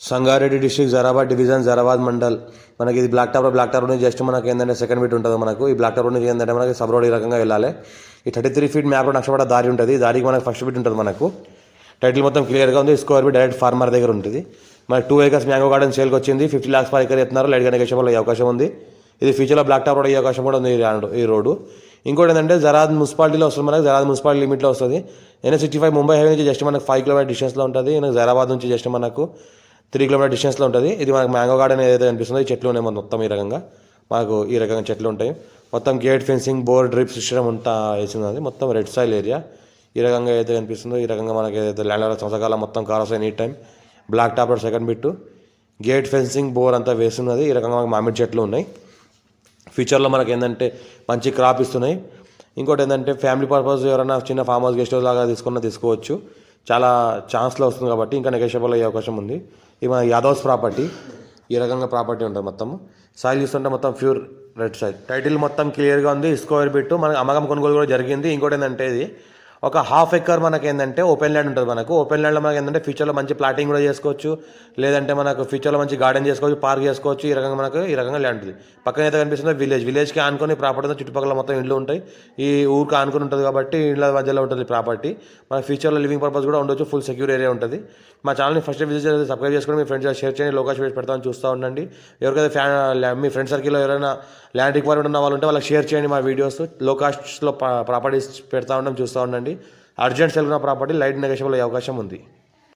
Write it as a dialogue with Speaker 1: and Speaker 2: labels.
Speaker 1: Sangareddy district Zaheerabad division Zaheerabad mandal. మనకి ఇది black top నుంచి జస్ట్ మనకి ఏంటంటే సెకండ్ బిట్ ఉంటుంది. మనకు ఈ బ్లాక్ టాప్ నుంచి ఏంటంటే మనకి సబ్ రోడ్ ఈ రకంగా వెళ్ళాలి. ఈ 33 ఫీట్ మ్యాప్ రోడ్ నక్షపడ దారి ఉంటుంది. దారికి మనకు ఫస్ట్ బిట్ ఉంటుంది. మనకు టైటిల్ మొత్తం క్లియర్గా ఉంది. స్క్వేర్ బిట్ డైరెక్ట్ ఫార్మర్ దగ్గర ఉంటుంది. మనకి 2 acres మ్యాంగో గార్డెన్ సేల్కి వచ్చింది. 50 lakhs per acre ఎత్తున్నారు. లైట్గా నెగోషియబుల్ అయ్యే అవకాశం ఉంది. ఇది ఫ్యూచర్లో బ్లాక్ టాప్ రోడ్ అయ్యే అవకాశం కూడా ఉంది ఈ రోడ్డు. ఇంకోటి ఏంటంటే జరాద్ మున్సిపాలిటీలో వస్తుంది. మనకి జరాద్ మున్సిపాలిటీ లిమిట్లో వస్తుంది. NH65 ముంబై హైవే నుంచి జస్ట్ మనకు 5 kilometer డిస్టెన్స్లో ఉంటుంది. జరాబాద్ నుంచి జస్ట్ మనకు 3 kilometer డిస్టెన్స్లో ఉంటుంది. ఇది మనకు మ్యాంగో గార్డెన్ ఏదైతే అనిపిస్తుందో ఈ చెట్లు ఉన్నాయి మొత్తం ఈ రకంగా. మాకు ఈ రకంగా చెట్లు ఉంటాయి. మొత్తం gate fencing bore drip system అంతా వేసింది. మొత్తం రెడ్ సాయిల్ ఏరియా. ఈ రకంగా ఏదైతే కనిపిస్తుందో ఈ రకంగా మనకి ఏదైతే ల్యాండ్ సంవత్సరాల మొత్తం కార్ వస్తాయి any time. Black top road second bit gate fencing bore అంతా వేస్తున్నది. ఈ రకంగా మనకు మామిడి చెట్లు ఉన్నాయి. ఫ్యూచర్లో మనకి ఏంటంటే మంచి క్రాప్ ఇస్తున్నాయి. ఇంకోటి ఏంటంటే ఫ్యామిలీ పర్పస్ ఎవరైనా చిన్న ఫామ్ హౌస్ గెస్ట్ హౌస్ లాగా తీసుకోవచ్చు. చాలా ఛాన్స్లో వస్తుంది కాబట్టి ఇంకా నెగోషియబుల్ అయ్యే అవకాశం ఉంది. ఇది మన యాదవ్స్ ప్రాపర్టీ. ఈ రకంగా ప్రాపర్టీ ఉంటుంది. మొత్తం సాయిల్ చూస్తుంటే మొత్తం ప్యూర్ రెడ్ సాయిల్. టైటిల్ మొత్తం క్లియర్గా ఉంది. స్క్వేర్ బిట్ మనకి అమ్మకం కొనుగోలు కూడా జరిగింది. ఇంకోటి ఏంటంటే ఇది ఒక 1/2 acre మనకి ఏంటంటే ఓపెన్ ల్యాండ్ ఉంటుంది. మనకు ఓపెన్ ల్యాండ్లో మనకి ఏంటంటే ఫ్యూచర్లో మంచి ప్లాటింగ్ కూడా చేసుకోవచ్చు. లేదంటే మనకు ఫ్యూచర్లో మంచి గార్డెన్ చేసుకోవచ్చు, పార్క్ చేసుకోవచ్చు. ఈ రకంగా మనకు ఈ రకంగా ల్యాండ్ ఉంది. పక్కన అయితే కనిపిస్తుందో విలేజ్కి ఆనుకొని ప్రాపర్టీ చుట్టుపక్కల మొత్తం ఇళ్ళు ఉంటాయి. ఈ ఊరికి ఆనుకొని ఉంటుంది కాబట్టి ఇళ్ళ మధ్యలో ఉంటుంది ప్రాపర్టీ. మన ఫ్యూచర్లో లివింగ్ పర్పస్ కూడా ఉండొచ్చు. ఫుల్ సెక్యూర్ ఏరియా ఉంటుంది. మా ఛానల్ని ఫస్ట్ విజిట్ చేసి సబ్స్క్రైబ్ చేసుకొని మీ ఫ్రెండ్స్ షేర్ చేయండి. లోకేష్ వీడియోస్ పెడతామని చూస్తూ ఉండండి. ఎవరికైతే మీ ఫ్రెండ్ సర్కిల్లో ఎవరైనా ల్యాండ్ రిక్వైర్మెంట్ ఉన్న వాళ్ళు ఉంటే వాళ్ళకి షేర్ చేయండి. మా వీడియోస్ లో కాస్ట్లో ప్రాపర్టీస్ పెడతా చూస్తూ ఉండండి. అర్జెంట్ సెల్ ఉన్న ప్రాపర్టీ లైట్ నెగోషియబుల్ అయ్యే అవకాశం ఉంది.